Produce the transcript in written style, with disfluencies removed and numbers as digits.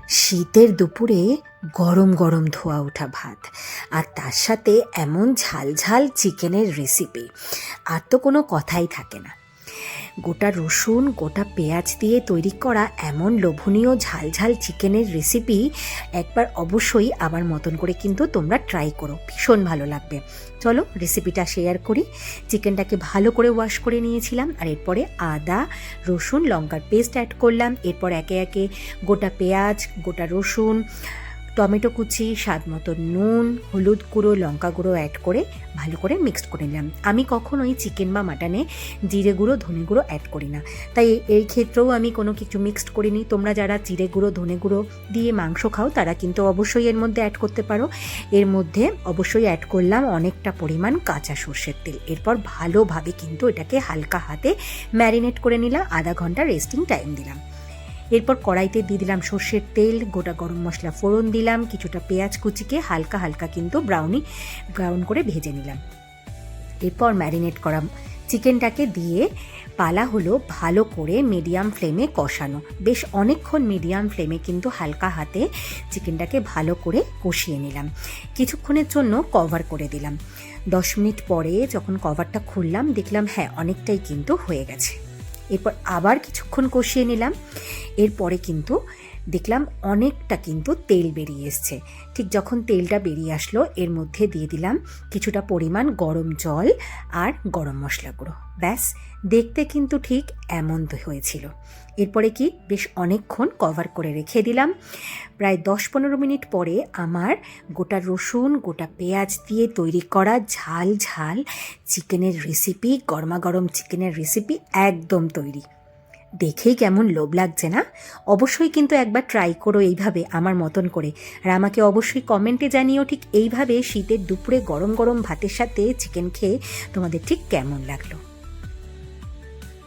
শীতের দুপুরে গরম গরম ধোয়া ওঠা ভাত আর তার সাথে এমন ঝাল ঝাল চিকেনের রেসিপি, আর তো কোনো কথাই থাকে না। গোটা রসুন গোটা পেঁয়াজ দিয়ে তৈরি করা এমন লোভনীয় ঝাল ঝাল চিকেনের রেসিপি একবার অবশ্যই আমার মতন করে কিন্তু তোমরা ট্রাই করো, ভীষণ ভালো লাগবে। চলো রেসিপিটা শেয়ার করি। চিকেনটাকে ভালো করে ওয়াশ করে নিয়েছিলাম, আর এরপরে আদা রসুন লঙ্কার পেস্ট অ্যাড করলাম। এরপর একে একে গোটা পেঁয়াজ গোটা রসুন টমেটো কুচি স্বাদ মতো নুন হলুদ গুঁড়ো লঙ্কা গুঁড়ো অ্যাড করে ভালো করে মিক্সড করে নিলাম। আমি কখনোই চিকেন বা মাটনে জিরে গুঁড়ো ধনে গুঁড়ো অ্যাড করি না, তাই এই ক্ষেত্রেও আমি কোনো কিছু মিক্সড করিনি। তোমরা যারা জিরে গুঁড়ো ধনে গুঁড়ো দিয়ে মাংস খাও তারা কিন্তু অবশ্যই এর মধ্যে অ্যাড করতে পারো। এর মধ্যে অবশ্যই অ্যাড করলাম অনেকটা পরিমাণ কাঁচা সর্ষের তেল। এরপর ভালোভাবে কিন্তু এটাকে হালকা হাতে ম্যারিনেট করে নিলাম, আধা ঘন্টা রেস্টিং টাইম দিলাম। এরপর কড়াইতে দিয়ে দিলাম সর্ষের তেল, গোটা গরম মশলা ফোড়ন দিলাম, কিছুটা পেঁয়াজ কুচিকে হালকা হালকা কিন্তু ব্রাউন করে ভেজে নিলাম। এরপর ম্যারিনেট করা চিকেনটাকে দিয়ে পালা হলো ভালো করে মিডিয়াম ফ্লেমে কষানো। বেশ অনেকক্ষণ মিডিয়াম ফ্লেমে কিন্তু হালকা হাতে চিকেনটাকে ভালো করে কষিয়ে নিলাম। কিছুক্ষণের জন্য কভার করে দিলাম। 10 মিনিট পরে যখন কভারটা খুললাম দেখলাম হ্যাঁ অনেকটাই কিন্তু হয়ে গেছে। এরপর আবার কিছুক্ষণ কষিয়ে নিলাম। এরপরে কিন্তু দেখলাম অনেকটা কিন্তু তেল বেরিয়ে এসছে। ঠিক যখন তেলটা বেরিয়ে আসলো এর মধ্যে দিয়ে দিলাম কিছুটা পরিমাণ গরম জল আর গরম মশলা গুঁড়ো। ব্যাস, দেখতে কিন্তু ঠিক এমন হয়েছিল। এরপরে কি বেশ অনেকক্ষণ কভার করে রেখে দিলাম। প্রায় 10-15 মিনিট পরে আমার গোটা রসুন গোটা পেঁয়াজ দিয়ে তৈরি করা ঝাল ঝাল চিকেনের রেসিপি, গরমাগরম চিকেনের রেসিপি একদম তৈরি। দেখেই কেমন লোভ লাগছে না? অবশ্যই কিন্তু একবার ট্রাই করো এইভাবে আমার মতন করে, আর আমাকে অবশ্যই কমেন্টে জানিও ঠিক এইভাবে শীতের দুপুরে গরম গরম ভাতের সাথে চিকেন খেয়ে তোমাদের ঠিক কেমন লাগলো।